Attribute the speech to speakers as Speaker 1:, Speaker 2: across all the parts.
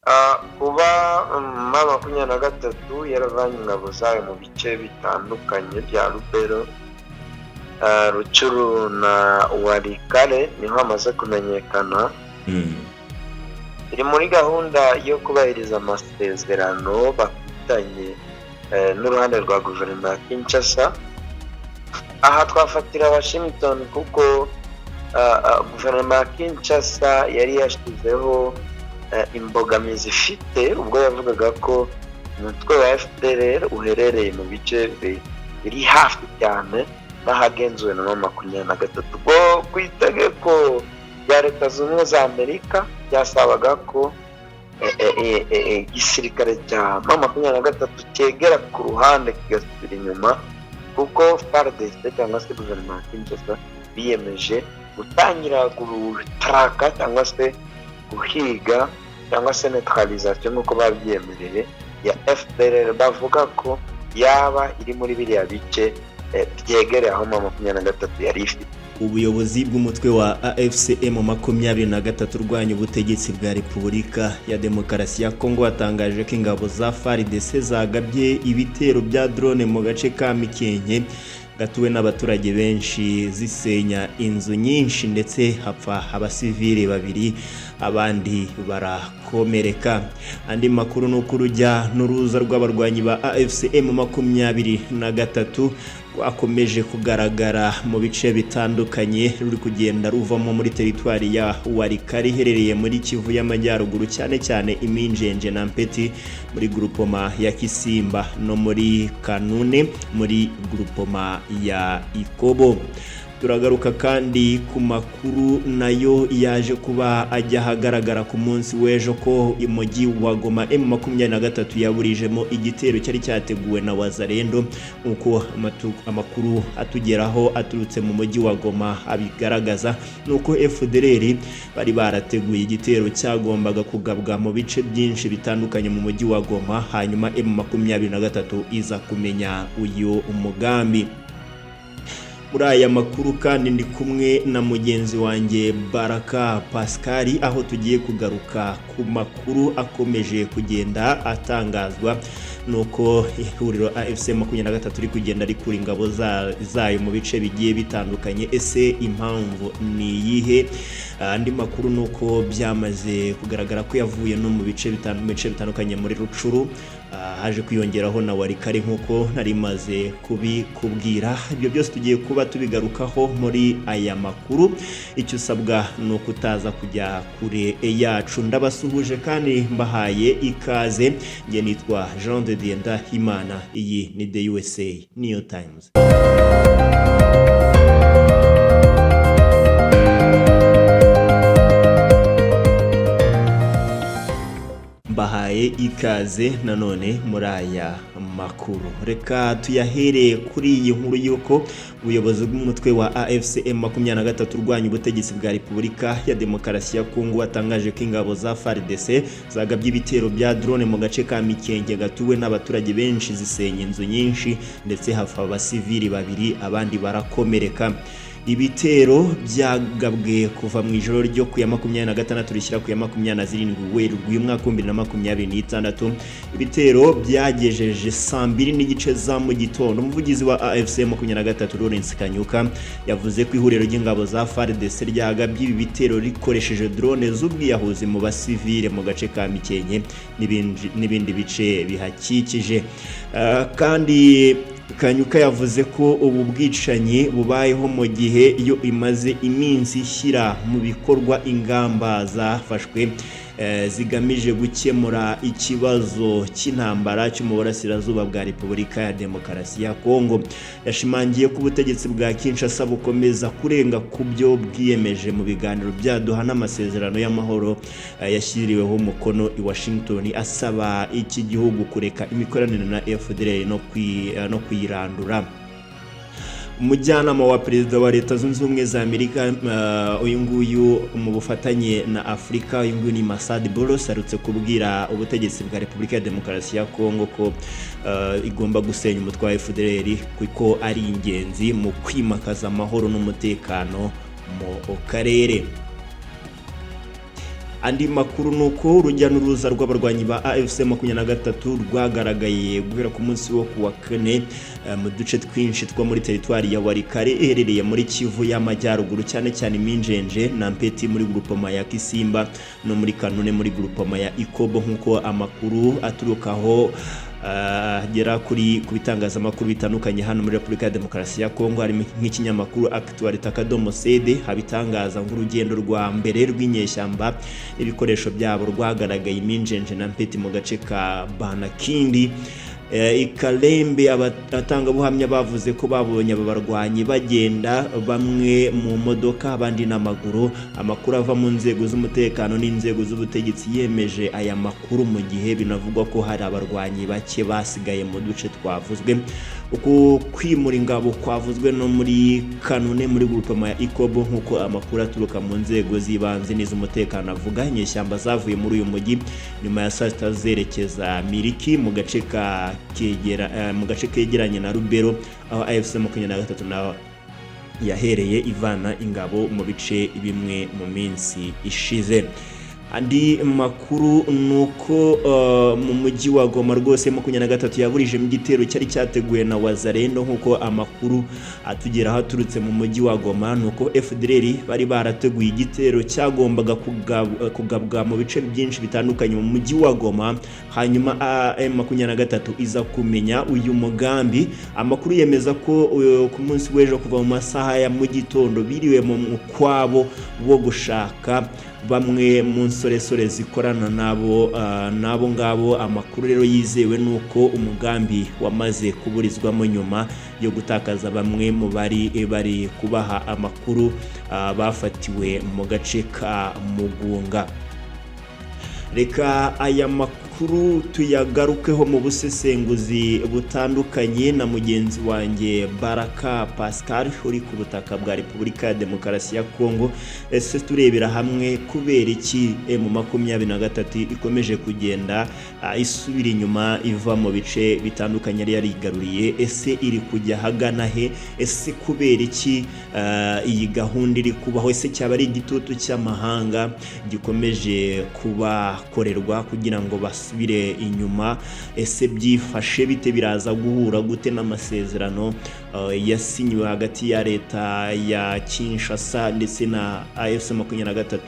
Speaker 1: Kuba M23 yaravanye ingabo zayo mu bice bitandukanye bya Lubero, Rucuru na Walikale niho hamaze kumenyekana. Iri muri gahunda yo kubahiriza amasezerano bafitanye n'uruhande rwa guverinoma ya Kinshasa. Aha twafatira Washington kuko guverinoma ya Kinshasa yari yashyizeho imbogamizi ifite ubwo yavugaga ko umutwe wa FDLR uherereye mu bice biri hafi cyane n'ahagenzuwe na M23. Ubwo ku itegeko rya Leta Zunze Ubumwe za Amerika byasabaga ko igisirikare cya M23 cyegera ku ruhande kigasubira inyuma, kuko FARDC cyangwa se guverinoma ya Kinshasa biyemeje gutangira gutraka cyangwa se guhiga cyangwa se neutralisation nk'uko babyemereye ya FDLR, bavuga ko yaba iri muri biriya bice byegereye aho M23 yari ifite.
Speaker 2: Ubuyobozi bw'umutwe wa AFCM 23 urwanya ubutegetsi bwa Repubulika ya Demokarasi ya Kongo watangaje ko ingabo za FARDC zagabye ibitero bya drone mu gace ka Mikenke gatuwe n'abaturage benshi, zisenya inzu nyinshi ndetse hapfa abasivili babiri, abandi barakomereka. Andi makuru n'ukurujya n'uruza rw'abarwanyi ba AFCM 23 rwakomeje kugaragara mu bice bitandukanye, ruri kugenda ruvamo muri teritwari ya Walikale iherereye muri Kivu y'Amajyaruguru, cyane cyane Iminjenje na Mpeti muri groupement ya Kisimba, no muri Kanune muri groupement ya Ikobo. Turagaruka kandi ku makuru nayo yaje kuba ajya hagaragara ku munsi w'ejo ko umujyi wa Goma M23 yaburijemo igitero cyari cyateguwe na Wazalendo, uko amakuru atugeraho aturutse mu mujyi wa Goma abigaragaza. Nuko FDLR bari barateguye igitero cyagombaga kugabwa mu bice byinshi bitandukanye mu mujyi wa Goma, hanyuma M23 iza kumenya uyu umugambi. Muri aya makuru kandi ndi kumwe na mugenzi wanjye Baraka Pascal, aho tugiye kugaruka ku makuru akomeje kugenda atangazwa nuko ihuriro AFCM 23 iri kugenda rikura ingabo zayo mu bice bigiye bitandukanye. Ese impamvu ni yihe? Andi makuru nuko byamaze kugaragara ko yavuye no mu bice bitandukanye muri Rucuru, haje kwiyongeraho na Walikale nkuko nari maze kubikubwira. Ibyo byose tugiye kuba tubigarukaho muri aya makuru. Icyo usabwa no kutaza kujya kure yacu. Ndabasuhuje kandi mbahaye ikaze. Nge nitwa Jean de Dieu Ndahimana. Iyi ni The USA New Times. Bahaye ikaze nanone muri aya makuru. Reka tuyahereye kuri iyi nkuru yuko ubuyobozi bw'umutwe wa AFCM 23 urwanya ubutegetsi bwa Repubulika ya Demokarasi ya Kongo watangaje ko ingabo za FARDC zagabye ibitero bya drone mu gace ka Mikenke gatuwe n'abaturage benshi, zisenya inzu nyinshi ndetse hafa abasivili babiri, abandi barakomereka. Ibitero byagabwe kuva mu ijoro ryo ku ya 26 rishyira ku ya 27 Werurwe umwaka wa 2026. Ibitero byagejeje 2:30 za mu gitondo. Umuvugizi wa AFCM 23 Lawrence Kanyuka yavuze ko ihuriro ry'ingabo za FARDC ryagabye ibi bitero rikoresheje drone z'ubwiyahuzi mu basivile mu gace ka Mikenke n'ibindi bice bihakikije. Kandi Kanyuka yavuze ko ubu bwicanyi bubayeho mu gihe iyo imaze iminsi ishyira mu bikorwa ingamba zafashwe zigamije gukemura ikibazo cy'intambara cyo mu burasirazuba bwa Repubulika ya Demokarasi ya Kongo. Yashimangiye ko ubutegetsi bwa Kinshasa bukomeza kurenga ku byo bwiyemeje mu biganiro byaduha n'amasezerano y'amahoro yashyiriweho umukono i Washington, asaba iki gihugu kureka imikoranire na FDLR no kuyirandura. Umujyanama wa Perezida wa Leta Zunze Ubumwe za Amerika uyu nguyu mu bufatanye na Afrika, uyu nguyu ni Masad Bolos, arutse kubwira ubutegetsi bwa Repubulika ya Demokarasi ya Kongo ko igomba gusenya umutwe wa FDLR kuko ari ingenzi mu kwimakaza amahoro n'umutekano mu karere. Andi makuru nuko urujya n'uruza rw'abarwanyi ba AFC 23 rwagaragaye guhera ku munsi wo kuwa kane mu duce twinshi two muri teritwari ya Warikare iherereye muri Kivu y'Amajyaruguru, cyane cyane Minjenje na Mpeti muri grupoma ya Kisimba no muri Kanune muri grupoma ya Ikobo, nkuko amakuru aturukaho gera kuri kubitangazamakuru bitandukanye hano muri Repubulika ya Demokarasi ya Kongo, harimo nk'ikinyamakuru Actualite.cd habitangaza nk'urugendo rwa mbere rw'inyeshyamba n'ibikoresho byabo rwagaragaye Minjenje na Mpeti mu gace ka Banakindi. Ikalembe abatangabuhamya bavuze ko babonye ababarwanyi bagenda bamwe mu modoka abandi n'amaguru. Amakuru ava mu nzego z'umutekano n'inzego z'ubutegetsi yemeje aya makuru, mu gihe binavugwa ko hari abarwanyi bake basigaye mu duce twavuzwe. Uko kwimura ingabo kwavuzwe no muri Kanune muri grupoma ya Ikobo, nkuko amakuru aturuka mu nzego z'ibanze n'iz'umutekano avuga. Inyeshyamba zavuye muri uyu mujyi nyuma ya saa sita zerekeza Miriki mu gace kegeranye na Rubero, aho AFC 23 naho yahereye ivana ingabo mu bice bimwe mu minsi ishize. Andi makuru nuko mu mujyi wa Goma rwose 23 yaburije mu gitero cyari cyateguwe na Wazalendo, nkuko amakuru atugera haturutse mu mujyi wa Goma nuko FDLR bari barateguye igitero cyagombaga kugabwa mu bice byinshi bitandukanye mu mujyi wa Goma, hanyuma M23 iza kumenya uyu mugambi. Amakuru yemeza ko ku munsi w'ejo kuva mu masaha ya mu gitondo biriwe mu kwabo bo gushaka bamwe mu nsoresore zikorana nabo ngabo. Amakuru rero yizewe nuko umugambi wamaze kuburizwamo nyuma yo gutakaza bamwe mu bari kubaha amakuru bafatiwe mu gace ka Mugunga. Reka aya makuru tuyagarukeho mu busesenguzi butandukanye na mugenzi wanjye Baraka Pascal uri ku butaka bwa Repubulika ya Demokarasi ya Kongo. Ese turebera hamwe kubera iki M23 ikomeje kugenda isubira inyuma iva mu bice bitandukanye yari yarigaruriye. Ese iri kujya hagana he? Ese kubera iki iyi gahunda iri kubaho? Ese cyaba ari igitutu cy'amahanga gikomeje kubakorerwa kugira ngo basubire inyuma? Ese byifashe bite? Biraza guhura gute n'amasezerano yasinywe hagati ya leta ya Kinshasa ndetse na AFC 23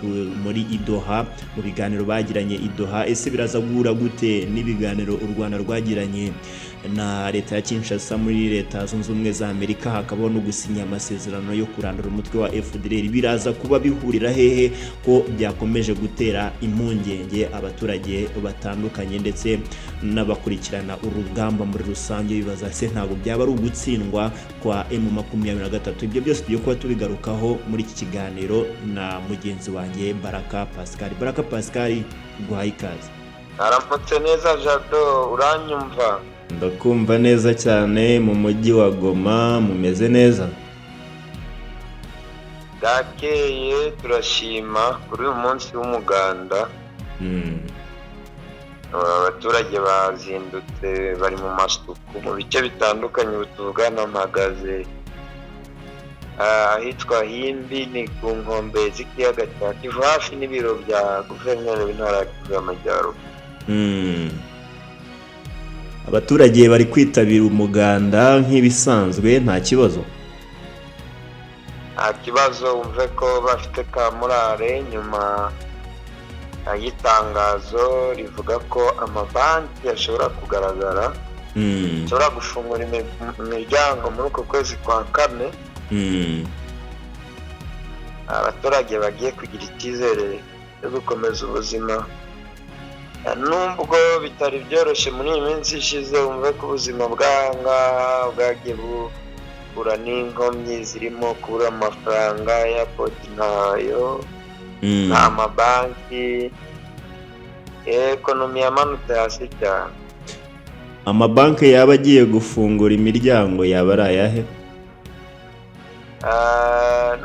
Speaker 2: muri Idoha mu biganiro bagiranye Idoha? Ese biraza guhura gute n'ibiganiro u Rwanda rwagiranye na leta ya Kinshasa muri leta zunze ubumwe za Amerika, hakabaho no gusinya amasezerano yo kurandura umutwe wa FDLR? Biraza kuba bihurira hehe ko byakomeje gutera impungenge abaturage batandukanye ndetse n'abakurikirana urugamba muri rusange? Bibaza se ntabwo byaba ari ugutsindwa kwa M23? Ibyo byose tugiye kuba tubigarukaho muri iki kiganiro na mugenzi wanjye Baraka Pascal. Baraka Pascal, guhaye ikaze.
Speaker 1: Aramutse neza Jado, uranyumva?
Speaker 2: Ndakumva neza cyane. Mu mujyi wa Goma mumeze neza?
Speaker 1: Dakeye, turashima kuri uyu munsi w'umuganda. Abaturage bazindutse bari mu masuku mu bice bitandukanye. Tuvugana mpagaze ahitwa Himbi, ni ku nkombe z'ikiyaga cya Kivu hafi n'ibiro bya guverineri w'intara ya Kivu y'Amajyaruguru.
Speaker 2: Abaturage bari kwitabira umuganda nk'ibisanzwe, nta kibazo?
Speaker 1: Nta kibazo, wumve ko bafite kamurare nyuma y'itangazo rivuga ko amabanki ashobora kugaragara, ashobora gufungura imiryango muri uko kwezi kwa kane. Abaturage bagiye kugira icyizere cyo gukomeza ubuzima, nubwo bitari byoroshye muri iyi minsi ishize. Wumve ko ubuzima bw'ahangaha bwagiye buhura n'inkomyi zirimo kubura amafaranga, airport ntayo, nta mabanki, ekonomi yamanutse hasi cyane.
Speaker 2: Amabanki yaba agiye gufungura imiryango yaba ari ayahe?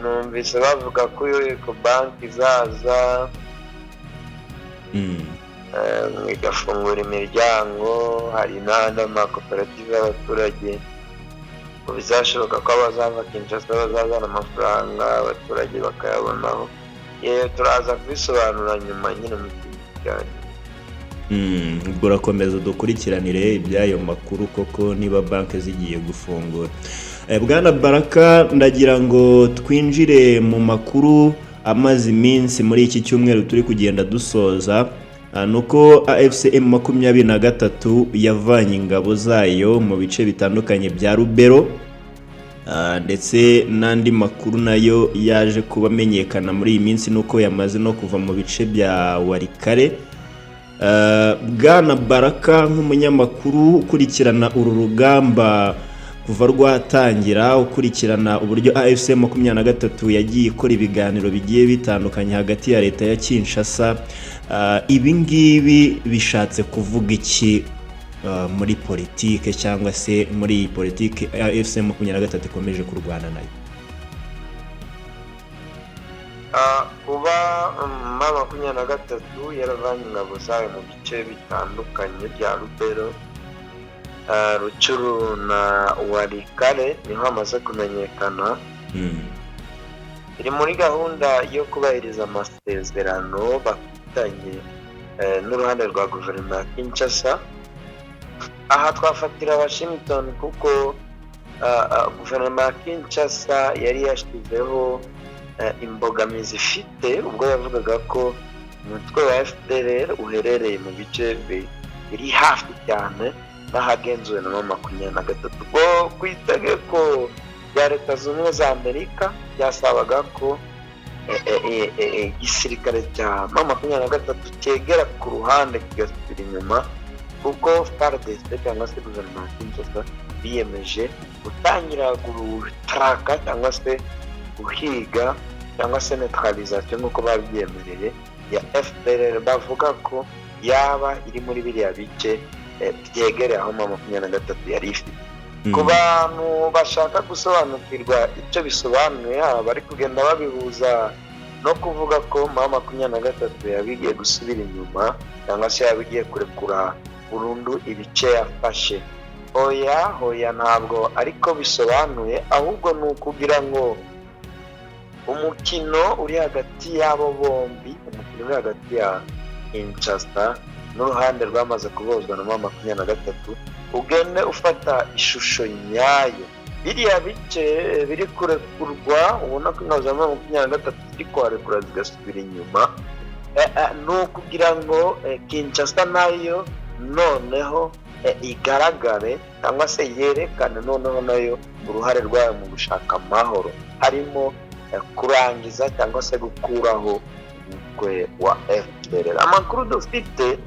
Speaker 1: Numvise bavuga ko banki izaza igafungura imiryango. Hari n'andi makoperative y'abaturage bizashoboka ko abazava Kinshasa bazazana amafaranga abaturage bakayabonaho. turaza kubisobanura nyuma nyine mu kiganiro.
Speaker 2: Ubwo urakomeza dukurikiranire iby'ayo makuru koko niba banki zigiye gufungura. Bwana Baraka, ndagira ngo twinjire mu makuru amaze iminsi muri iki cyumweru turi kugenda dusoza. Nuko AFCM 23 yavanye ingabo zayo mu bice bitandukanye bya Rubero, ndetse n'andi makuru nayo yaje kubamenyekana muri iyi minsi nuko yamaze no kuva mu bice bya Warikare. Bwana Baraka, nk'umunyamakuru ukurikirana uru rugamba kuva rwatangira, ukurikirana uburyo AFCM 23 yagiye ikora ibiganiro bigiye bitandukanye hagati ya leta ya Kinshasa, ibi ngibi bishatse kuvuga iki muri politike cyangwa se muri iyi politike AFCM 23 ikomeje kurwana nayo?
Speaker 1: Kuba M23 yaravanye ingabo zayo mu bice bitandukanye bya Rubero, Rucuru na Warikare niho hamaze kumenyekana. Iri muri gahunda yo kubahiriza amasezerano bafitanye n'uruhande rwa guverinoma ya Kinshasa. Aha twafatira Washington kuko guverinoma ya Kinshasa yari yashyizeho imbogamizi ifite ubwo yavugaga ko umutwe wa FDLR uherereye mu bice biri hafi cyane n'ahagenzuwe na M23. Ubwo ku itegeko rya Leta Zunze Ubumwe za Amerika byasabaga ko igisirikare cya M23 cyegera ku ruhande kigasubira inyuma, kuko FARDC cyangwa se guverinoma ya Kinshasa biyemeje gutangira gutraka cyangwa se guhiga cyangwa se neutralisation nk'uko babyemereye ya FDLR, bavuga ko yaba iri muri biriya bice byegereye aho M23 yari ifite. Ku bantu bashaka gusobanukirwa icyo bisobanuye, bari kugenda babihuza no kuvuga ko M23 yabigiye gusubira inyuma cyangwa se yabigiye kurekura burundu ibice yafashe. Hoya ntabwo ariko bisobanuye, ahubwo ni ukugira ngo umukino uri hagati y'abo bombi, umukino uri hagati ya Kinshasa n'uruhande rwamaze kubozwa na M23, ugende ufata ishusho nyayo. Biriya bice biri kurekurwa, ubona ko ingabo za M23 ziri kuharekura zigasubira inyuma, ni ukugira ngo Kinshasa nayo noneho igaragare cyangwa se yerekane noneho nayo uruhare rwayo mu gushaka amahoro, harimo kurangiza cyangwa se gukuraho umutwe wa FDLR. Amakuru dufite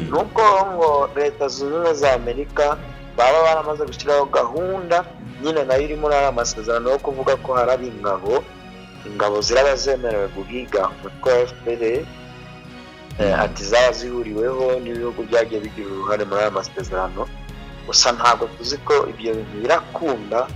Speaker 1: nuko ngo Leta Zunze Ubumwe za Amerika baba baramaze gushyiraho gahunda nyine nayo iri muri aya masezerano yo kuvuga ko hari ingabo ziraba zemerewe guhiga umutwe wa FDLR, ati zaba zihuriweho n'ibihugu byagiye bigira uruhare muri aya masezerano. Gusa ntabwo tuzi ko ibyo bintu birakunda.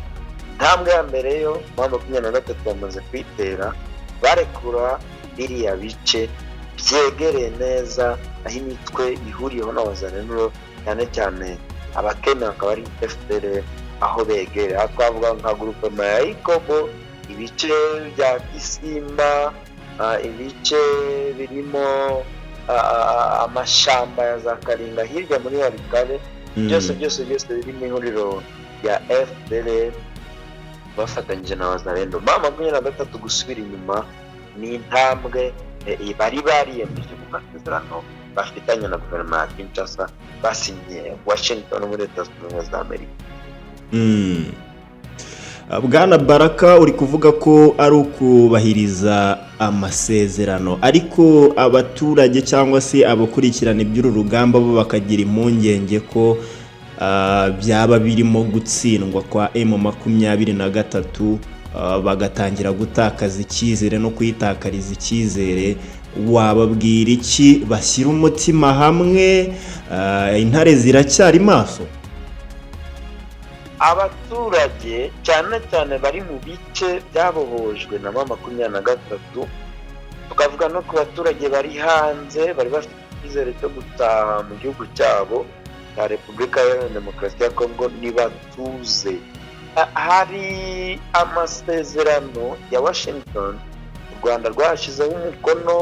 Speaker 1: Intambwe ya mbere yo M23 bamaze kwitera, barekura biriya bice byegereye neza aho imitwe ihuriyeho n'abazalendo, cyane cyane abakenya akaba ari FDLR aho begereye. Aha twavuga nka groupement ya Ikobo, ibice bya Kisimba, ibice birimo amashamba ya za Karinga hirya muri Warikare, byose biri mu ihuriro rya FDLR bafatanyije na bazalendo. M23 gusubira inyuma ni intambwe bari bariyemeje mu masezerano bafitanye na guverinoma ya Kinshasa basinye Washington muri Leta Zunze Ubumwe za Amerika.
Speaker 2: Bwana Baraka, uri kuvuga ko ari ukubahiriza amasezerano, ariko abaturage cyangwa se abakurikirana iby'uru rugamba bo bakagira impungenge ko byaba birimo gutsindwa kwa M23, bagatangira gutakaza icyizere no kuyitakariza icyizere. Wababwira iki? Bashyira umutima hamwe, intare ziracyari maso?
Speaker 1: Abaturage cyane cyane bari mu bice byabohojwe na M23, tukavuga no ku baturage bari hanze bari bafite icyizere cyo gutaha mu gihugu cyabo cya Repubulika ya Demokarasi ya Kongo, nibatuze. Hari amasezerano ya Washington Rwanda rwashyizeho umukono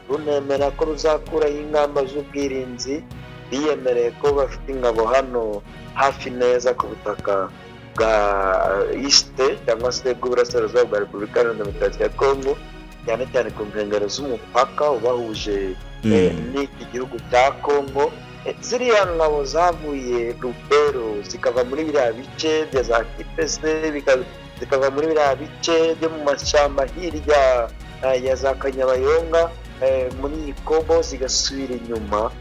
Speaker 1: runemera ko ruzakuraho ingamba z'ubwirinzi, biyemereye ko bafite ingabo hano hafi neza ku butaka bwa East cyangwa se bw'uburasirazuba bwa Repubulika Iharanira Demokarasi ya Kongo, cyane cyane ku nkengero z'umupaka ubahuje n'iki gihugu cya Kongo. Ziriya ngabo zavuye Lubero zikava muri biriya bice bya za Kipese, zikava muri biriya bice byo mu mashyamba hirya ya za Kanyabayonga muri Kobo, zigasubira inyuma,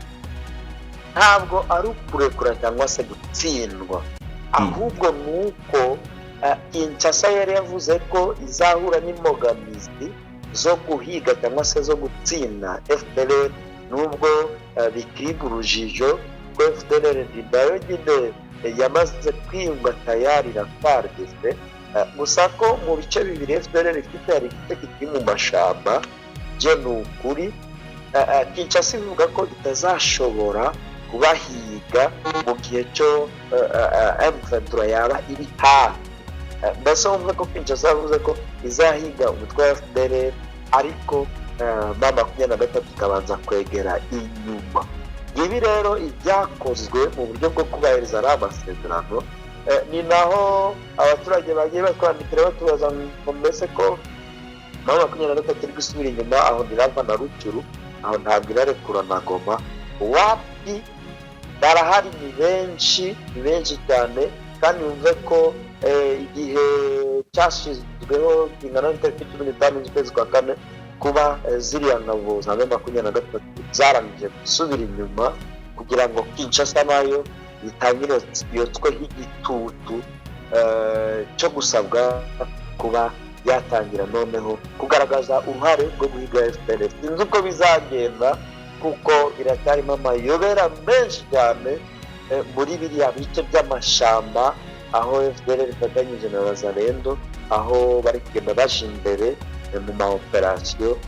Speaker 1: ntabwo ari ukurekura cyangwa se gutsindwa, ahubwo ni uko Kinshasa yari yavuze ko izahura n'imbogamizi zo guhiga cyangwa se zo gutsinda FDLR, nubwo bikiriga urujijo ko FDLR nayo nyine yamaze kwiyunga tayari na FARDC, gusa ko mu bice bibiri FDLR ifite hari igice kiri mu mashyamba, byo ni ukuri. Kinshasa ivuga ko itazashobora kubahiga mu gihe cyo M23 yaba iri hafi. Mbese wumve ko Kinshasa yavuze ko izahiga umutwe wa FDLR, ariko M23 ikabanza kwegera inyuma. Ibi rero ibyakozwe mu buryo bwo kubahiriza ari amasezerano, ni naho abaturage bagiye batwandikira batubaza ngo mbese ko M23 iri gusubira inyuma, aho ntirava na Rucuru, aho ntabwo irarekura na Goma. Wapi barahari, ni benshi cyane, kandi yumve ko igihe cyashyizweho kingana n'itariki 15 z'ukwezi kwa kane, kuba ziriya ngabo za M23 zarangije gusubira inyuma kugira ngo Kinshasa nayo itangire yotsweho igitutu cyo gusabwa kuba yatangira noneho kugaragaza uruhare rwo guhiga FDLR. Sinzi uko bizagenda kuko iracyarimo amayobera menshi cyane muri biriya bice by'amashamba, aho FDLR ifatanyije na Wazalendo, aho bari kugenda baje imbere mu ma operasiyo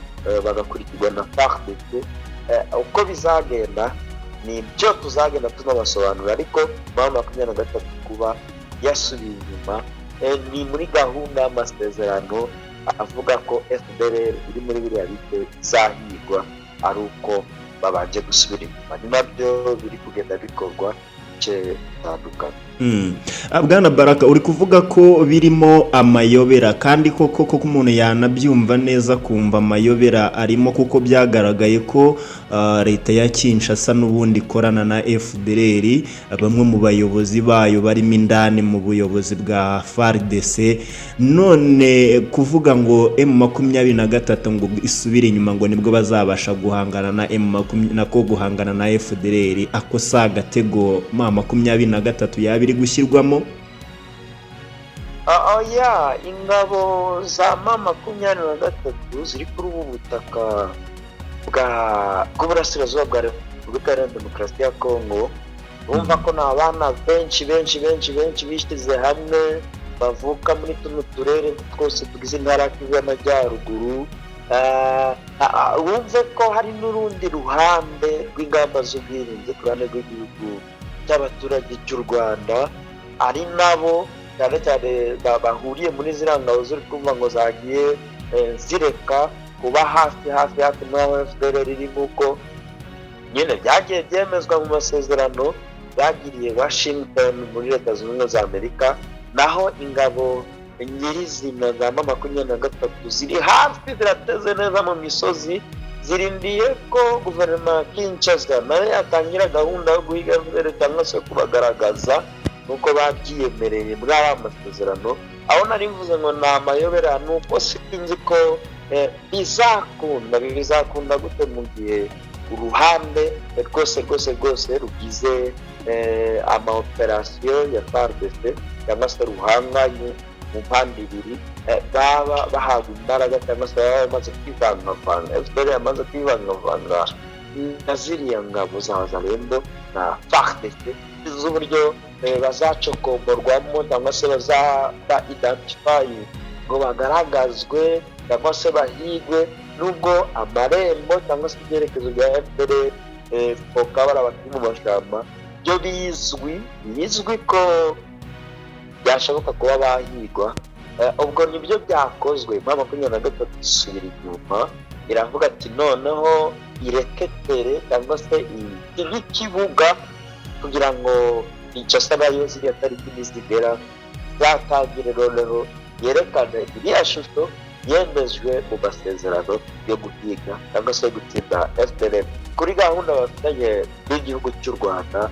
Speaker 1: bagakurikirwa na FARDC. Uko bizagenda ni byo tuzagenda tunabasobanura, ariko M23 kuba yasubiye inyuma ni muri gahunda y'amasezerano avuga ko FDLR iri muri biriya bice izahigwa ari uko babanje gusubira inyuma. Ni nabyo biri kugenda bikorwa bice bitandukanye.
Speaker 2: Bwana Baraka, uri kuvuga ko birimo amayobera, kandi koko umuntu yanabyumva neza kumva amayobera arimo, kuko byagaragaye ko leta ya Kinshasa n'ubundi ikorana na FDLR, bamwe mu bayobozi bayo barimo indani mu buyobozi bwa FARDC. None kuvuga ngo M23 ngo isubire inyuma ngo nibwo bazabasha guhangana na guhangana na FDLR, ako sa gatego M23 yabiri gushyirwamo?
Speaker 1: Oya, ingabo za M23 ziri kuri ubu butaka bw'uburasirazuba bwa Repubulika Iharanira Demokarasi ya Kongo. Bumva ko ni abana benshi bishyize hamwe, bavuka muri tuno turere twose tugize intara y'Amajyaruguru. Wumve ko hari n'urundi ruhande rw'ingamba z'ubwirinzi ku ruhande rw'igihugu cy'abaturage cy'u Rwanda, ari nabo cyane cyane bahuriye muri ziriya ngabo ziri kumva ngo zagiye zireka kuba hafi n'aho FDLR iri, nk'uko nyine byagiye byemezwa mu masezerano bagiriye Washington muri Leta Zunze Ubumwe za Amerika. Naho ingabo nyirizina za M23 ziri hafi, zirateze neza mu misozi, zirindiye ko guverinoma ya Kinshasa nayo yatangira gahunda yo guhiga FDLR cyangwa se kubagaragaza nuko babyiyemereye muri aya masezerano. Aho nari mvuze ngo ni amayobera, nuko sinzi ko bizakunda gute mu gihe uruhande rwose rugize ama operasiyo ya FARDC cyangwa se ruhanganye mu mpande ibiri baba bahabwa imbaraga cyangwa se baba bamaze kwivangavanga. FDLR yamaze kwivangavanga na ziriya ngabo za Wazalendo na FARDC z'uburyo bazacokomborwamo cyangwa se identify ngo bagaragazwe cyangwa se bahigwe, nubwo amarembo cyangwa se ibyerekezo bya FDLR bakaba abakiri mu mashyamba byo bizwi ko byashoboka kuba bahigwa, ubwo nibyo byakozwe. M23 isubira inyuma iravuga ati noneho ireketere cyangwa se nk'ikibuga kugira ngo Kinshasa nayo ziriya tariki nizigera zatangire noneho yerekane iriya shusho yemejwe mu masezerano yo guhiga cyangwa se gutsinda FDLR. Kuri gahunda bafitanye n'igihugu cy'u Rwanda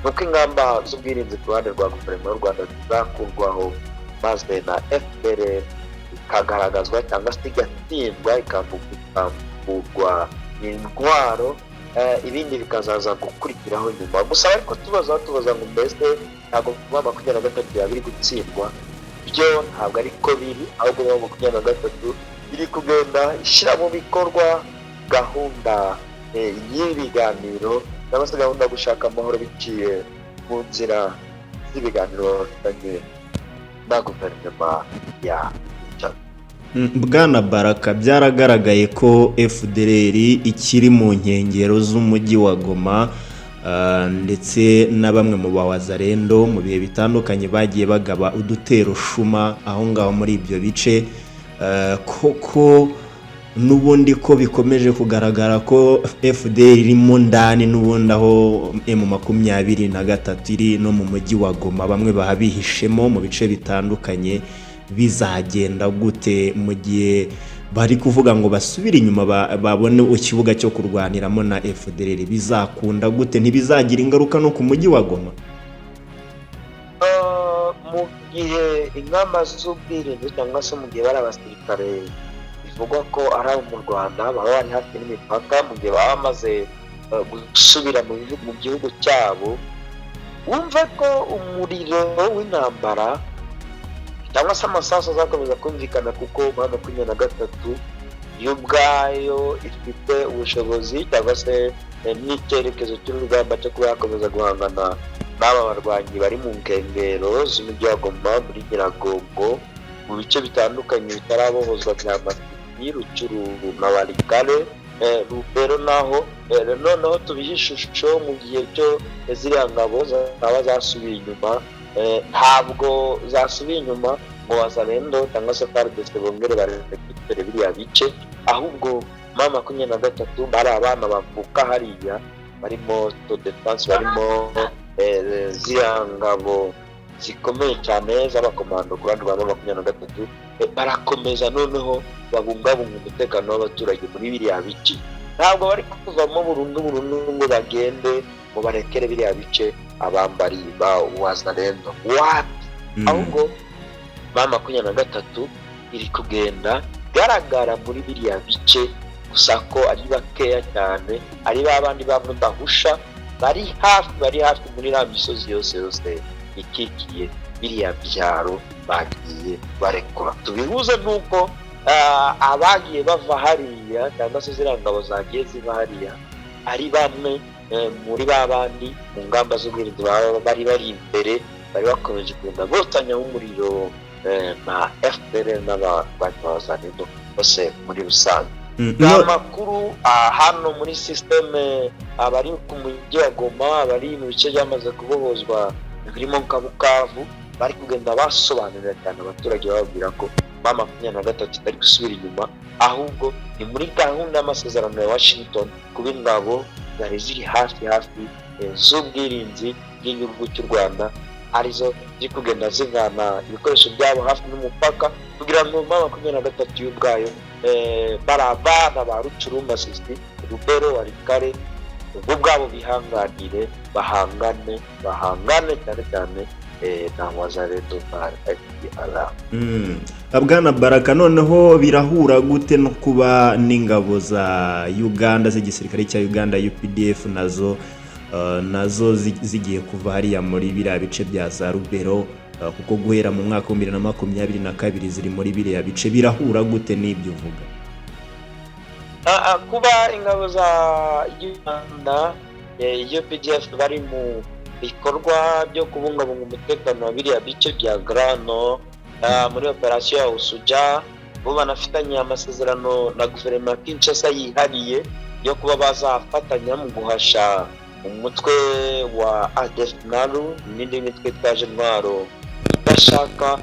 Speaker 1: nuko ingamba z'ubwirinzi ku ruhande rwa guverinoma y'u Rwanda zizakurwaho maze na FDLR ikagaragazwa cyangwa se igatsindwa ikamburwa intwaro, ibindi bikazaza gukurikiraho nyuma. Gusa ariko tubaza ngo mbese ntabwo M23 yabiri gutsindwa, byo ntabwo ariko biri, ahubwo M23 iri kugenda ishyira mu bikorwa gahunda y'ibiganiro cyangwa se gahunda yo gushaka amahoro biciye mu nzira z'ibiganiro bafitanye na guverinoma ya Kinshasa.
Speaker 2: Bwana Baraka, byaragaragaye ko FDLR ikiri mu nkengero z'umujyi wa Goma, ndetse na bamwe mu bawazarendo mu bihe bitandukanye bagiye bagaba udutero shuma aho ngaho muri ibyo bice, koko n'ubundi ko bikomeje kugaragara ko FDLR irimo ndani n'ubundi aho M23 iri no mu mujyi wa Goma, bamwe bahabihishemo mu bice bitandukanye. Bizagenda gute mu gihe bari kuvuga ngo basubire inyuma babone ikibuga cyo kurwaniramo na FDLR? Bizakunda gute? Ntibizagira ingaruka no ku mujyi wa Goma?
Speaker 1: Mu gihe ingamba z'ubwirinzi cyangwa se mu gihe bari abasirikare bivugwa ko ari abo mu Rwanda baba bari hafi n'imipaka, mu gihe baba bamaze gusubira mu gihugu cyabo, wumve ko umuriro w'intambara cyangwa se amasasu azakomeza kumvikana, kuko M23 yo ubwayo ifite ubushobozi cyangwa se n'icyerekezo cy'urugamba cyo kuba yakomeza guhangana n'aba barwanyi bari mu nkengero z'umujyi wa Goma, muri Nyiragongo, mu bice bitandukanye bitarabohozwa bya Masisi, Rucuru na Walikale, Rubero naho. Noneho tubihe ishusho mu gihe cyo ziriya ngabo zaba zasubiye inyuma, ntabwo zasubiye inyuma ngo wazarendo cyangwa se FARDC bongere barekitere biriya bice, ahubwo M23 bari abana bavuka hariya barimo to defense, barimo ziriya ngabo zikomeye cyane z'abakomando ku ruhande rwa M23, barakomeza noneho babungabunga umutekano w'abaturage muri biriya bice. Ntabwo bari kuvamo burundu ngo bagende ngo barekere biriya bice abambari ba wazarendo wapi, ahubwo M23 iri kugenda garagara muri biriya bice, gusa ko ari bakeya cyane, ari babandi bamwe bahusha bari hafi muri la misozi yose ikikiye biriya byaro bagiye barekura. Tubihuze nuko abagiye bava hariya cyangwa se ziriya ngabo zagiye ziva hariya ari bamwe muri babandi mu ngamba z'ubwirinzi bari imbere, bari bakomeje kugenda botanyaho umuriro na FDLR n'abazarendo bose muri rusange. Amakuru hano muri systeme abari ku mujyi wa Goma, abari mu bice byamaze kubohozwa birimo Bukavu, bari kugenda basobanurira cyane abaturage bababwira ko M23 itari gusubira inyuma, ahubwo ni muri gahunda y'amasezerano ya Washington kuba ingabo zari ziri hafi z'ubwirinzi bw'igihugu cy'u Rwanda arizo ziri kugenda zivana ibikoresho byabo hafi n'umupaka, kugira ngo M23 y'ubwayo bari abana ba Rucuru, Masisi, Rubero, Walikale ubwo bwabo bihanganire bahangane cyane na wazarendo na FDLR.
Speaker 2: Bwana Baraka, noneho birahura gute no kuba n'ingabo za Uganda z'igisirikare cya Uganda UPDF nazo zigiye kuva hariya muri biriya bice bya za Rubero, kuko guhera mu mwaka wa 2022 ziri muri biriya bice? Birahura gute n'ibyo uvuga?
Speaker 1: Kuba ingabo za Uganda UPDF bari mu bikorwa byo kubungabunga umutekano wa biriya bice bya Grano muri operasiyo ya Usuja, bo banafitanye amasezerano na guverinoma ya Kinshasa yihariye yo kuba bazafatanya mu guhasha umutwe wa ADF NALU n'indi mitwe twaje ntwaro bashaka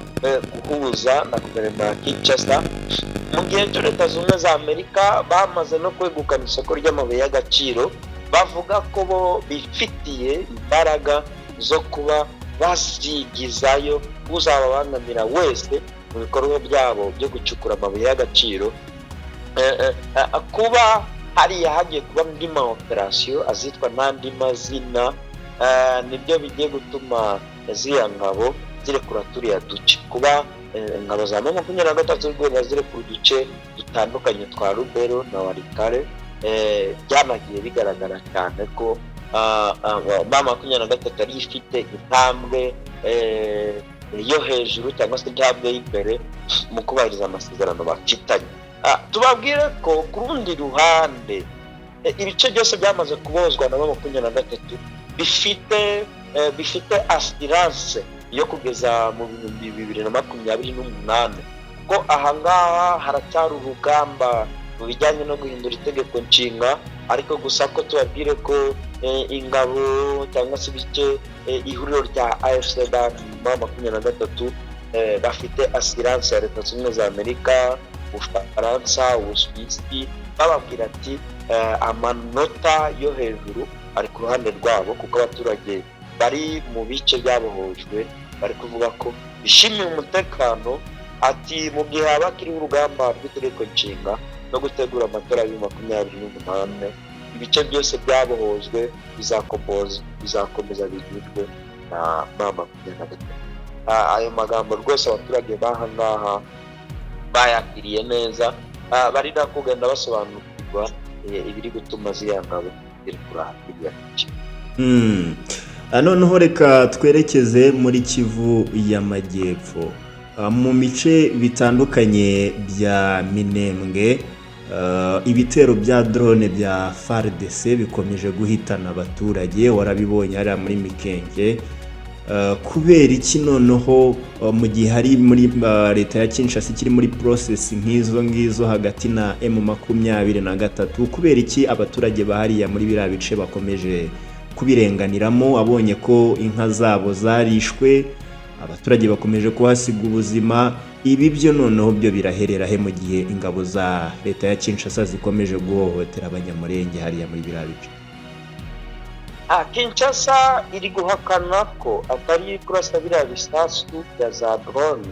Speaker 1: guhuza na guverinoma ya Kinshasa. Mu gihe Leta Zunze Ubumwe za Amerika bamaze no kwegukana isoko ry'amabuye y'agaciro, bavuga ko bo bifitiye imbaraga zo kuba basigizayo uzababangamira wese mu bikorwa byabo byo gucukura amabuye y'agaciro. Kuba hariya hagiye kuba indi ma operasiyo azitwa n'andi mazina, nibyo bigiye gutuma ziriya ngabo zirekura turiya duce. Kuba ingabo za M23 zirwanya zirekura uduce dutandukanye twa Rubero na Walikale, byanagiye bigaragara cyane ko M23 ari ifite intambwe yo hejuru cyangwa se intambwe y'imbere mu kubahiriza amasezerano bafitanye. Tubabwire ko ku rundi ruhande ibice byose byamaze kubozwa na M23 bifite aspirance yo kugeza mu 2028, ko ahangaha haracyari urugamba mu bijyanye no guhindura itegeko nshinga. Ariko gusa ko tubabwire ko ingabo cyangwa se ibice ihuriro rya AFC M23 bafite aspirance ya Leta Zunze Ubumwe za Amerika, Ufaransa, Ubusuwisi, bababwira ati amanota yo hejuru ari ku ruhande rwabo, kuko abaturage bari mu bice byabohojwe bari kuvuga ko bishimiye umutekano. Ati mu gihe haba kiriho urugamba rw'itegeko nshinga no gutegura amatora ya 2028, ibice byose byabohojwe bizakomeza bigirwe na M23. Ayo magambo rwose abaturage bahangaha bayakiriye neza, bari no kugenda basobanukirwa ibiri gutuma ziriya ngabo zirekura iriya bice.
Speaker 2: Noneho reka twerekeze muri Kivu y'Amajyepfo. Mu mice bitandukanye bya Minembwe, ibitero bya drone bya FARDC bikomeje guhitana abaturage. Warabibonye hariya muri Mikenge. Kubera iki noneho mu gihe hari muri leta ya Kinshasa ikiri muri process nk'izo ngizo hagati na M23, kubera iki abaturage bahariya muri biriya bice bakomeje kubirenganiramo? Abonye ko inka zabo zarishwe, abaturage bakomeje kuhasiga ubuzima. Ibi byo noneho byo biraherera he mu gihe ingabo za leta ya Kinshasa zikomeje guhohotera abanyamurenge hariya muri biriya bice?
Speaker 1: Kinshasa iri guhakana ko atari kurasa biriya bisasu bya za drone.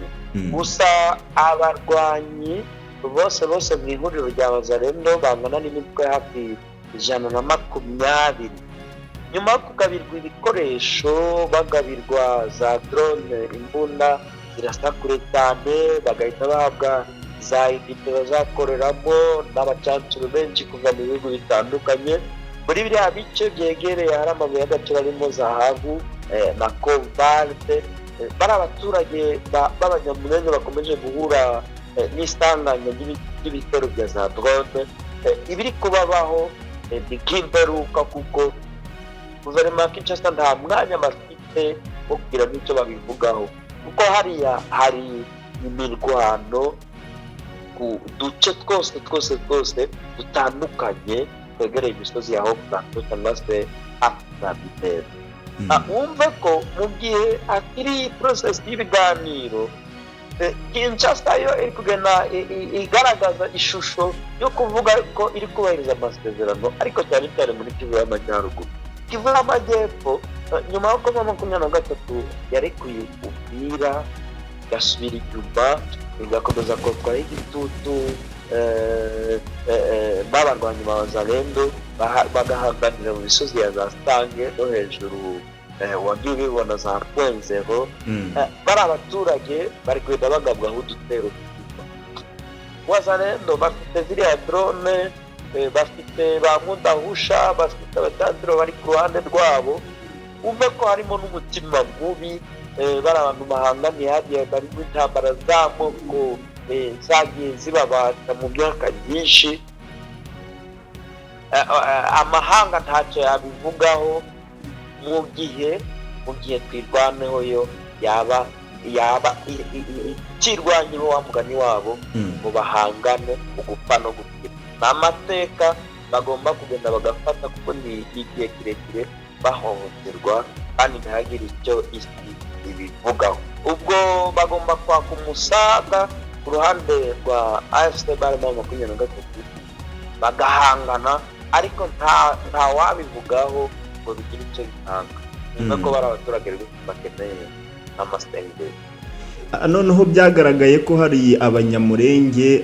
Speaker 1: Gusa abarwanyi bose mu ihuriro rya Wazalendo bangana n'imitwe hafi 120, nyuma yo kugabirwa ibikoresho, bagabirwa za drone, imbunda zirasa kure cyane, bagahita bahabwa za unité bazakoreramo n'abacancuro benshi kuva mu bihugu bitandukanye. Muri biriya bice byegereye hari amabuye y'agaciro arimo zahabu na cobalt. Bari abaturage b'abanyamurenge bakomeje guhura n'isanganya ry'ibitero bya za drone. Ibiri kubabaho bikimperuka, kuko guverinoma ya Kinshasa nta mwanya bafite wo kugira n'icyo babivugaho, kuko hariya hari imirwano ku duce twose dutandukanye twegereye imisozi ya Haut-Plateau cyangwa se Afro-Namibia. Wumve ko mu gihe akiri process y'ibiganiro, Kinshasa yo iri kugenda igaragaza ishusho yo kuvuga ko iri kubahiriza amasezerano, ariko cyane cyane muri Kivu y'Amajyaruguru. Kivu y'Amajyepfo, nyuma y'uko M23 yarekuye ubwira gasubira inyuma, igakomeza kotwara igitutu b'abarwanyi ba Wazalendo bagahanganira mu misozi ya za Sange no hejuru wagiye ubibona za Rwenzero. Bari abaturage bari kugenda bagabwaho udutero. Wazalendo bafite ziriya drone, bafite ba mudahusha, bafite abatandiro bari ku ruhande rwabo. Umve ko harimo n'umutima mubi, bari abantu bahangamiye hariya bari mu intambara z'amoko zagiye zibabata mu myaka myinshi. Amahanga ntacyo yabivugaho, mu gihe twirwaneho yo yaba ikirwanyeho wa mugani wabo ngo bahangane mu gupfa no gukira. Ni amateka bagomba kugenda bagafata, kuko ni igihe kirekire bahohoterwa kandi ntihagire icyo isi ibivugaho. Ubwo bagomba kwaka umusaga ku ruhande rwa AFC barimo 23 bagahangana, ariko nta wabivugaho ngo bigire icyo bitanga. Nuko bari abaturage bakeneye amasitende.
Speaker 2: Noneho byagaragaye ko hari abanyamurenge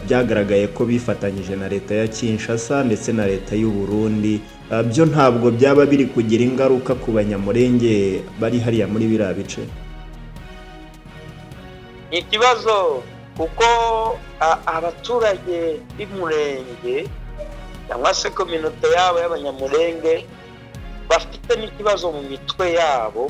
Speaker 2: byagaragaye ko bifatanyije na leta ya Kinshasa ndetse na leta y'u Burundi. Byo ntabwo byaba biri kugira ingaruka ku banyamurenge bari hariya muri biriya bice?
Speaker 1: Ikibazo kuko abaturage b'umurenge cyangwa se kominote yabo y'abanyamurenge bafite n'ikibazo mu mitwe yabo.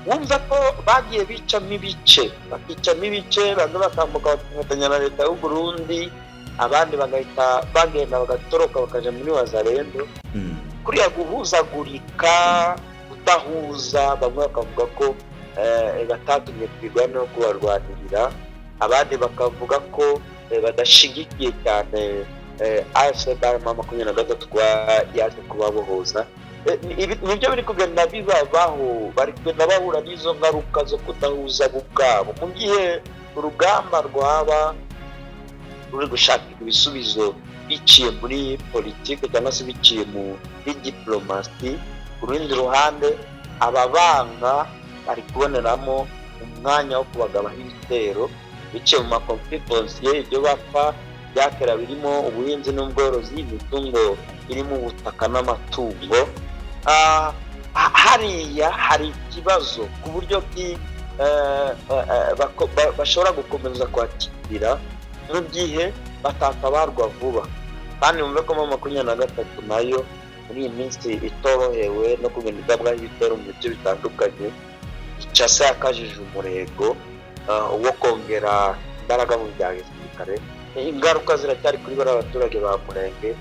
Speaker 1: Wumva ko bagiye bicamo ibice, bamwe bakambuka bafatanya na leta y'u Burundi, abandi bagahita bagenda bagatoroka bakaja muri Wazalendo. Kuriya guhuzagurika, kudahuza, bamwe bakavuga ko batatumye twigwa no kubarwanirira, abandi bakavuga ko badashigikiye cyane AFC barimo 23 yaje kubabohoza. Nibyo biri kugenda bibabaho, bari kugenda bahura n'izo ngaruka zo kudahuza ubwabo. Mu gihe urugamba rwaba ruri gushakira ibisubizo biciye muri politiki cyangwa se biciye muri diplomasi, ku rundi ruhande ababanga bari kuboneramo umwanya wo kubagabaho ibitero biciye mu makonflit foncier. Ibyo bapfa byakera birimo ubuhinzi n'ubworozi, imitungo irimo ubutaka n'amatungo. Hariya hari ikibazo ku buryo bashobora gukomeza kwakira mu gihe batatabarwa vuba. Kandi mumve ko 23 nayo muri iyi minsi itorohewe no kugenda igabwaho ibitero mu bice bitandukanye. Kinshasa yakajije umurego wo kongera imbaraga mu bya gisirikare. Ingaruka ziracyari kuri bari abaturage ba Murenge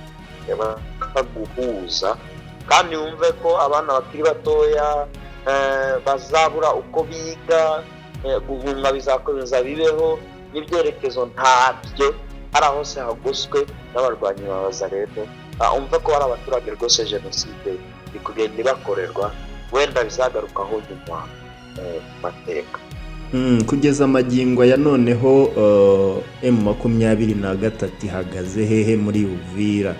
Speaker 1: bakaguhuza. Kandi wumve ko abana bakiri batoya bazabura uko biga, guhunga bizakomeza bibeho, n'ibyerekezo ntabyo, hari hose hagoswe n'abarwanyi ba Wazalendo. Umve ko hari abaturage rwose jenoside iri kugenda ibakorerwa, wenda bizagarukaho nyuma mateka.
Speaker 2: Kugeza amagingo ya noneho M23 ihagaze hehe muri Uvira?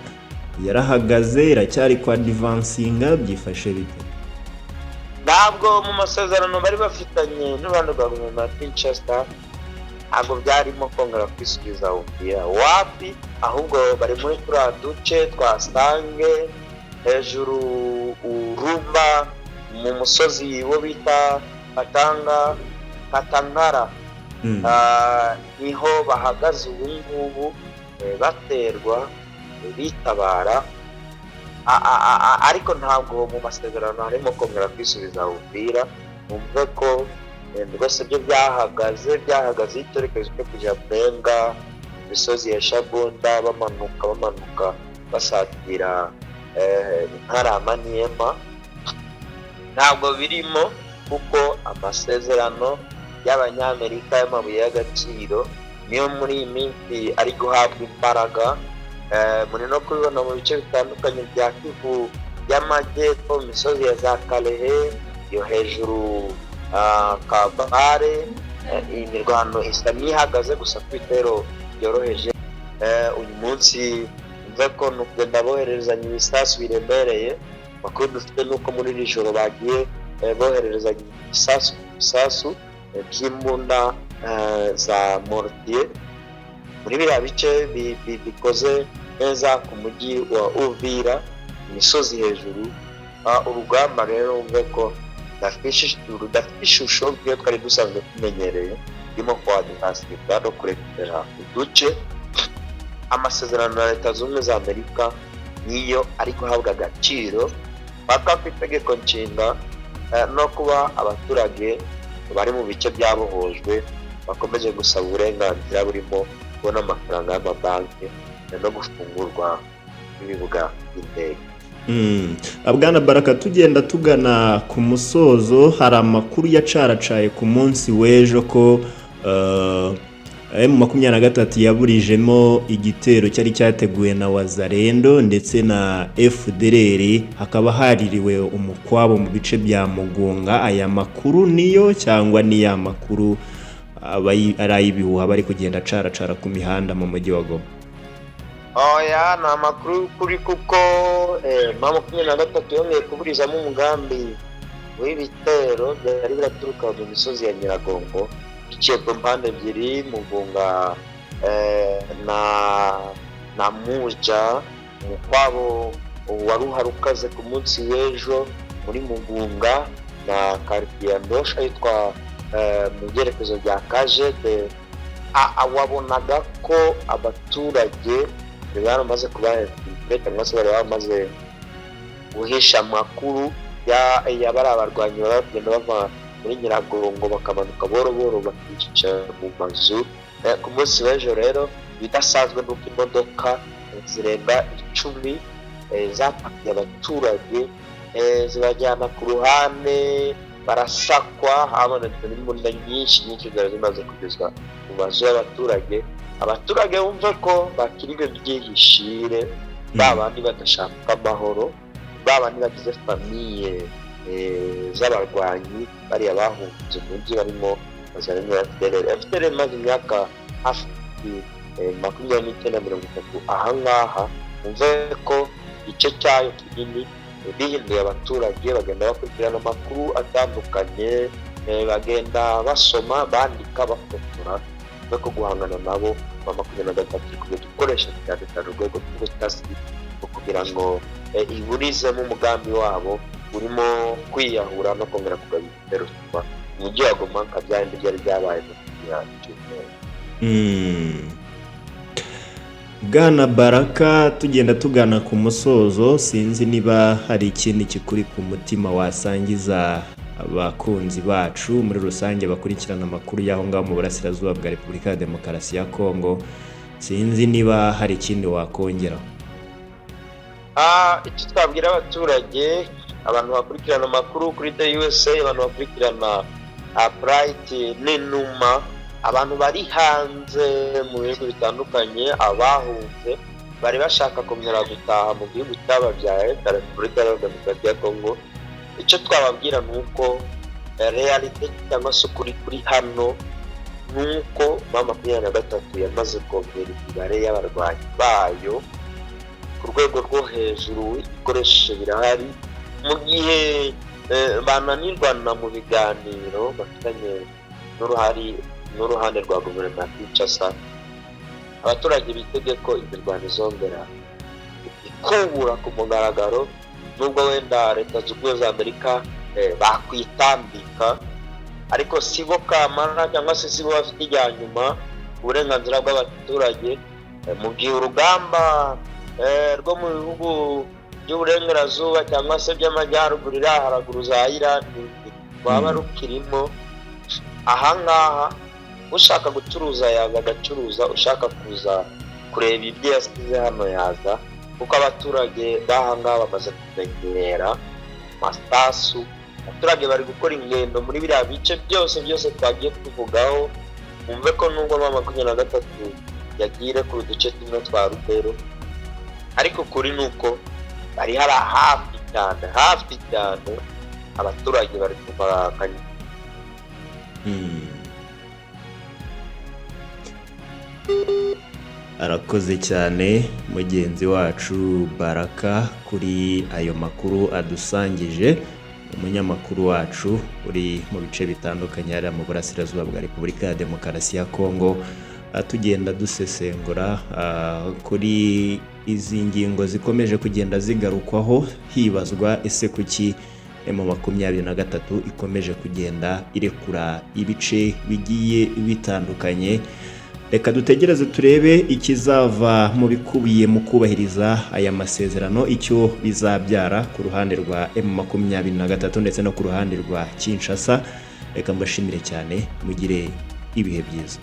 Speaker 2: Yarahagaze, iracyari kwa advancinga, byifashe bite?
Speaker 1: Ntabwo mu masezerano bari bafitanye n'uruhande rwa guverinoma ya Kinshasa ntabwo byarimo kongera kwisubiza Uvira wapi, ahubwo bari muri turiya duce twa Sange, hejuru Urumba, mu musozi wo bita Katangara. Niho bahagaze ubu ngubu baterwa bitabara, ariko ntabwo mu masezerano harimo kongera kwisubiza Uvira. Numve ko rwose byo byahagaze icyerekezo cyo kujya Mbenga, imisozi ya Shabunda, bamanuka basatira Ntarama n'Ihema. Ntabwo birimo kuko amasezerano y'Abanyamerika y'amabuye y'agaciro niyo muri iyi minsi ari guhabwa imbaraga. Muri no kubibona mu bice bitandukanye bya Kivu y'Amajyepfo, imisozi ya za Kalehe, yo hejuru Kabare. Imirwano isa n'ihagaze gusa ku bitero byoroheje. Uyu munsi mve ko nukugenda bohererezanya ibisasu biremereye. Makuru dufite nuko muri iri joro bagiye bohererezanya ibisasu by'imbunda za mortier muri biriya bice bikoze neza ku mujyi wa Uvira, imisozi hejuru. Urugamba rero umve ko rudafite ishusho nk'iyo twari dusanzwe tumenyereye, irimo kuadvancega no kurekera uduce. Amasezerano ya Leta Zunze Ubumwe za Amerika niyo ari guhabwa agaciro paka ku itegeko nshinga no kuba abaturage bari mu bice byabohojwe bakomeje gusaba uburenganzira burimo kubona amafaranga y'amabanki no gufungurwa ibibuga by'indege.
Speaker 2: Bwana Baraka, tugenda tugana ku musozo, hari amakuru yacaracaye ku munsi w'ejo ko M23 yaburijemo igitero cyari cyateguwe na Wazalendo ndetse na FDLR, hakaba haririwe umukwabo mu bice bya Mugunga. Aya makuru niyo cyangwa ni ya makuru ari ay'ibihuha bari kugenda caracara ku mihanda mu mujyi wa Goma?
Speaker 1: Oya, ni amakuru kuri kuko M23 yongeye kuburizamo umugambi w'ibitero byari biraturuka mu misozi ya Nyiragongo iciye ku mpande ebyiri, Mugunga na Muja. Umukwabo wari uharukaze ku munsi w'ejo muri Mugunga na quartier Ndosha yitwa mu byerekezo bya Kajede. Wabonaga ko abaturage baramaze kuba cyangwa se bari bamaze guhisha amakuru y'abari abarwanyi bagenda bava muri Nyiragongo bakamanuka boro boro bakica mu mazu. Ku munsi w'ejo rero bidasanzwe n'uko imodoka zirenga 10 zapakiye abaturage zibajyana ku ruhande, barasakwa, habonetse n'imbunda nyinshi zari zimaze kugezwa mu mazu y'abaturage. Abaturage bumve ko bakiriwe byihishire, babandi badashaka amahoro, babandi bagize famiye z'abarwanyi bariya bahunze umujyi barimo Wazalendo na FDLR maze imyaka hafi 29-30 ahangaha. Umve ko igice cyayo kinini bihinduye abaturage, bagenda bakurikirana amakuru atandukanye, bagenda basoma, bandika, bafotora no guhangana nabo. M23 kugira gukoresha cyane urwego rw'ubutasi kugira ngo iburizemo umugambi wabo urimo kwiyahura no kongera kugaba ibitero mu mujyi wa Goma byari byabaye mu
Speaker 2: Bwana Baraka, tugenda tugana ku musozo, sinzi niba hari ikindi kikuri ku mutima wasangiza abakunzi bacu muri rusange bakurikirana amakuru y'aho ngaho mu burasirazuba bwa Repubulika ya Demokarasi ya Kongo. Sinzi niba hari ikindi wakongeraho.
Speaker 1: Icyo twabwira abaturage, abantu bakurikirana amakuru kuri The USA, abantu bakurikirana Pride n'Inuma, abantu bari hanze mu bihugu bitandukanye, abahunze bari bashaka kongera gutaha mu gihugu cyababyaye Repubulika ya Demokarasi ya Kongo. Icyo twababwira nuko realite cyangwa se kuri hano nuko M23 yamaze kongera imibare y'abarwanyi bayo ku rwego rwo hejuru, ibikoresho birahari. Mu gihe bananirwana mu biganiro bafitanye n'uruhande rwa guverinoma ya Kinshasa, abaturage bitege ko imirwano izongera ikubura ku mugaragaro, nubwo wenda Leta Zunze Ubumwe za Amerika bakwitambika, ariko sibo kamara cyangwa se sibo bafite ijya nyuma uburenganzira bw'abaturage. Mu gihe urugamba rwo mu bihugu by'uburengerazuba cyangwa se by'amajyaruguru iri haraguru za Iran rwaba rukirimo, ahangaha ushaka gucuruza yaza agacuruza, ushaka kuza kureba ibyo yasize hano yaza, kuko abaturage bahangaha bamaze kumenyera masasu. Abaturage bari gukora ingendo muri biriya bice byose twagiye tuvugaho. Mumve ko nubwo M23 yagire ku duce tumwe twa Rubero, ariko kuri nuko bari hari hafi cyane abaturage bari kumarakanya.
Speaker 2: Arakoze cyane mugenzi wacu Baraka kuri ayo makuru adusangije, umunyamakuru wacu uri mu bice bitandukanye hariya mu burasirazuba bwa Repubulika ya Demokarasi ya Kongo, tugenda dusesengura kuri izi ngingo zikomeje kugenda zigarukwaho, hibazwa ese kuki M23 ikomeje kugenda irekura ibice bigiye bitandukanye. Reka dutegereze turebe ikizava mu bikubiye mu kubahiriza aya masezerano, icyo bizabyara ku ruhande rwa M23 ndetse no ku ruhande rwa Kinshasa. Reka mbashimire cyane, mugire ibihe byiza.